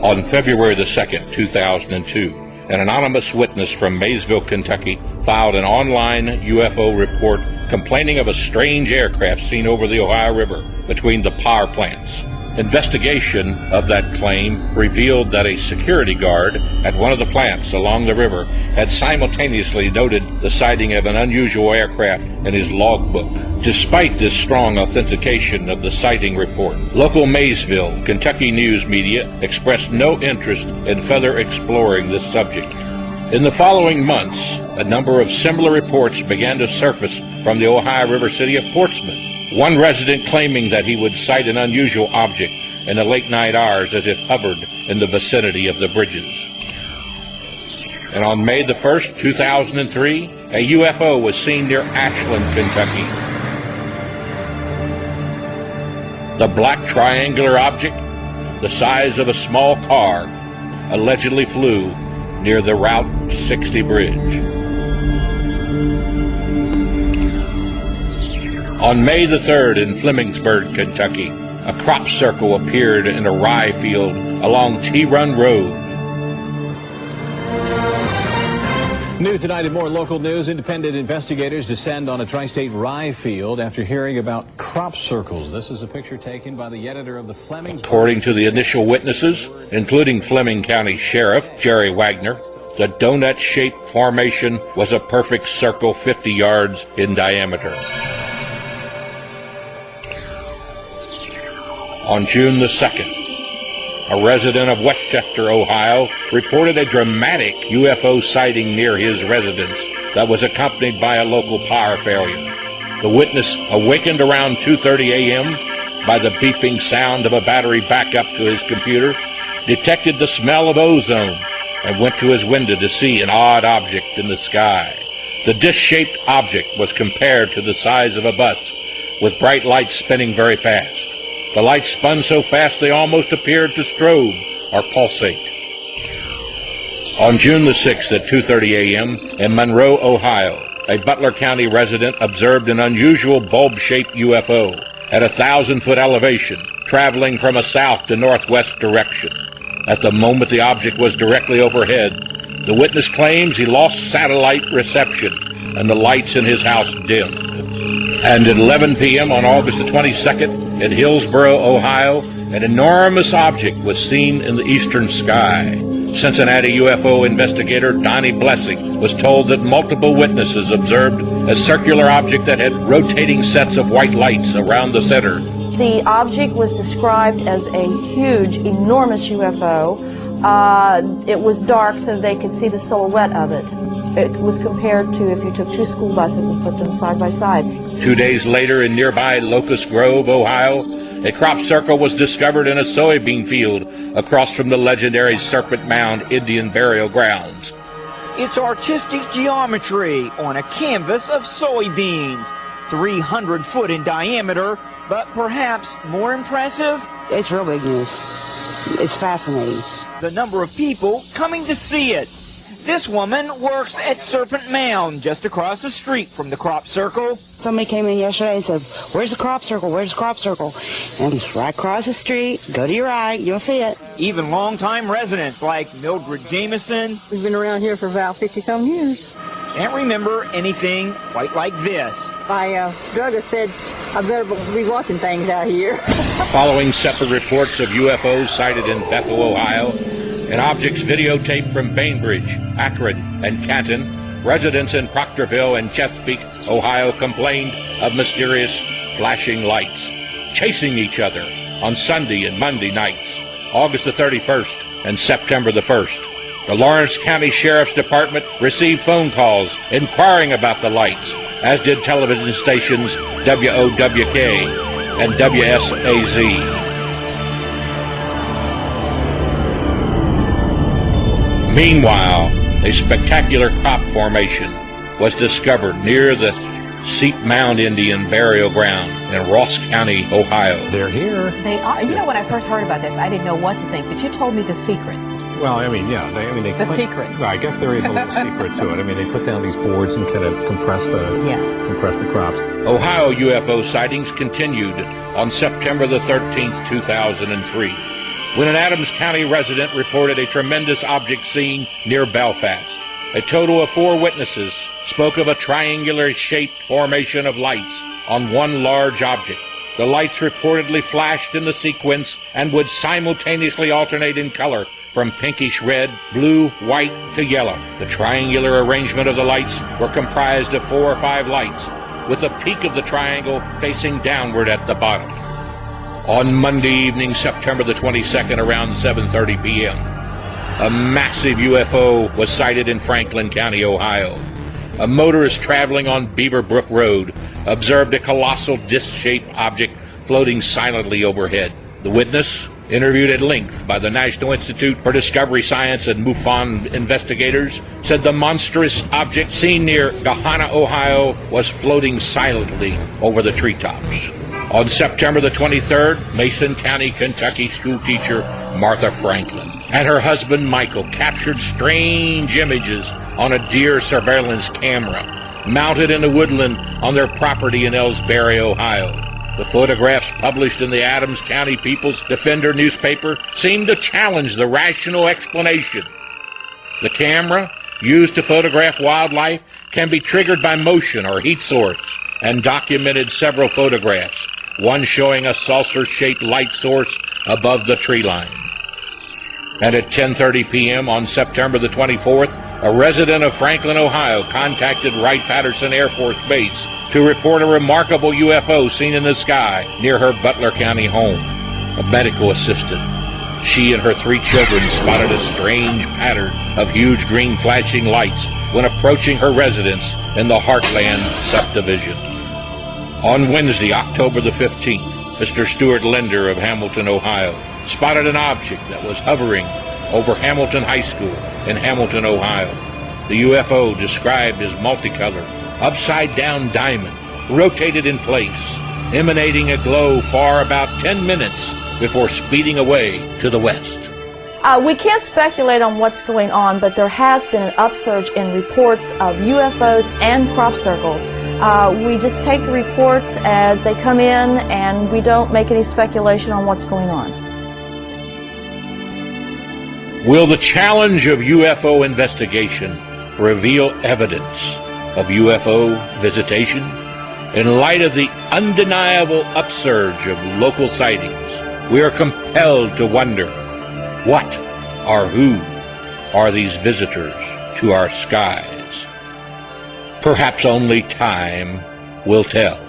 On February the 2nd, 2002, an anonymous witness from Maysville, Kentucky, filed an online UFO report complaining of a strange aircraft seen over the Ohio River between the power plants. Investigation of that claim revealed that a security guard at one of the plants along the river had simultaneously noted the sighting of an unusual aircraft in his logbook. Despite this strong authentication of the sighting report, local Maysville, Kentucky news media expressed no interest in further exploring this subject. In the following months, a number of similar reports began to surface from the Ohio River city of Portsmouth. One resident claiming that he would sight an unusual object in the late night hours as it hovered in the vicinity of the bridges. And on May the 1st, 2003, a UFO was seen near Ashland, Kentucky. The black triangular object, the size of a small car, allegedly flew near the Route 60 bridge. On May the 3rd in Flemingsburg, Kentucky, a crop circle appeared in a rye field along T-Run Road. New tonight in more local news, independent investigators descend on a tri-state rye field after hearing about crop circles. This is a picture taken by the editor of the Flemingsburg. According to the initial witnesses, including Fleming County Sheriff Jerry Wagner, the donut-shaped formation was a perfect circle 50 yards in diameter. On June the 2nd, a resident of Westchester, Ohio, reported a dramatic UFO sighting near his residence that was accompanied by a local power failure. The witness, awakened around 2:30 a.m. by the beeping sound of a battery backup to his computer, detected the smell of ozone and went to his window to see an odd object in the sky. The dish-shaped object was compared to the size of a bus, with bright lights spinning very fast. The lights spun so fast they almost appeared to strobe or pulsate. On June the 6th at 2:30 a.m. in Monroe, Ohio, a Butler County resident observed an unusual bulb-shaped UFO at 1,000-foot elevation, traveling from a south to northwest direction. At the moment the object was directly overhead, the witness claims he lost satellite reception and the lights in his house dimmed. And at 11 p.m. on August the 22nd in Hillsboro, Ohio, an enormous object was seen in the eastern sky. Cincinnati UFO investigator Donnie Blessing was told that multiple witnesses observed a circular object that had rotating sets of white lights around the center. The object was described as a huge, enormous UFO. It was dark so they could see the silhouette of it. It was compared to if you took two school buses and put them side by side. 2 days later in nearby Locust Grove, Ohio, a crop circle was discovered in a soybean field across from the legendary Serpent Mound Indian burial grounds. It's artistic geometry on a canvas of soybeans, 300 foot in diameter, but perhaps more impressive? It's real big news. It's fascinating. The number of people coming to see it. This woman works at Serpent Mound, just across the street from the crop circle. Somebody came in yesterday and said, "Where's the crop circle? Where's the crop circle?" And right across the street, go to your right, you'll see it. Even longtime residents like Mildred Jameson. We've been around here for about 50-some years. Can't remember anything quite like this. My druggist said I better be watching things out here. Following separate reports of UFOs sighted in Bethel, Ohio, and objects videotaped from Bainbridge, Akron, and Canton, residents in Proctorville and Chesapeake, Ohio, complained of mysterious flashing lights chasing each other on Sunday and Monday nights, August the 31st and September the 1st. The Lawrence County Sheriff's Department received phone calls inquiring about the lights, as did television stations WOWK and WSAZ. Meanwhile, a spectacular crop formation was discovered near the Seep Mound Indian burial ground in Ross County, Ohio. They're here. They are. You know, when I first heard about this, I didn't know what to think, but you told me the secret. Well, I mean, yeah. They secret. Well, I guess there is a little secret to it. I mean, they put down these boards and kind of compress the crops. Ohio UFO sightings continued on September the 13th, 2003. when an Adams County resident reported a tremendous object seen near Belfast. A total of 4 witnesses spoke of a triangular-shaped formation of lights on one large object. The lights reportedly flashed in the sequence and would simultaneously alternate in color from pinkish red, blue, white to yellow. The triangular arrangement of the lights were comprised of 4 or 5 lights, with the peak of the triangle facing downward at the bottom. On Monday evening, September the 22nd, around 7:30 p.m., a massive UFO was sighted in Franklin County, Ohio. A motorist traveling on Beaver Brook Road observed a colossal disc-shaped object floating silently overhead. The witness, interviewed at length by the National Institute for Discovery Science and MUFON investigators, said the monstrous object seen near Ghanna, Ohio, was floating silently over the treetops. On September the 23rd, Mason County, Kentucky schoolteacher Martha Franklin and her husband Michael captured strange images on a deer surveillance camera mounted in a woodland on their property in Ellsberry, Ohio. The photographs published in the Adams County People's Defender newspaper seemed to challenge the rational explanation. The camera, used to photograph wildlife, can be triggered by motion or heat source, and documented several photographs, one showing a saucer-shaped light source above the tree line. And at 10:30 p.m. on September the 24th, a resident of Franklin, Ohio, contacted Wright-Patterson Air Force Base to report a remarkable UFO seen in the sky near her Butler County home. A medical assistant, she and her 3 children spotted a strange pattern of huge green flashing lights when approaching her residence in the Heartland subdivision. On Wednesday, October the 15th, Mr. Stuart Linder of Hamilton, Ohio, spotted an object that was hovering over Hamilton High School in Hamilton, Ohio. The UFO, described as multicolored, upside-down diamond, rotated in place, emanating a glow for about 10 minutes before speeding away to the west. We can't speculate on what's going on, but there has been an upsurge in reports of UFOs and crop circles. We just take the reports as they come in, and we don't make any speculation on what's going on. Will the challenge of UFO investigation reveal evidence of UFO visitation? In light of the undeniable upsurge of local sightings, we are compelled to wonder, what or who are these visitors to our skies? Perhaps only time will tell.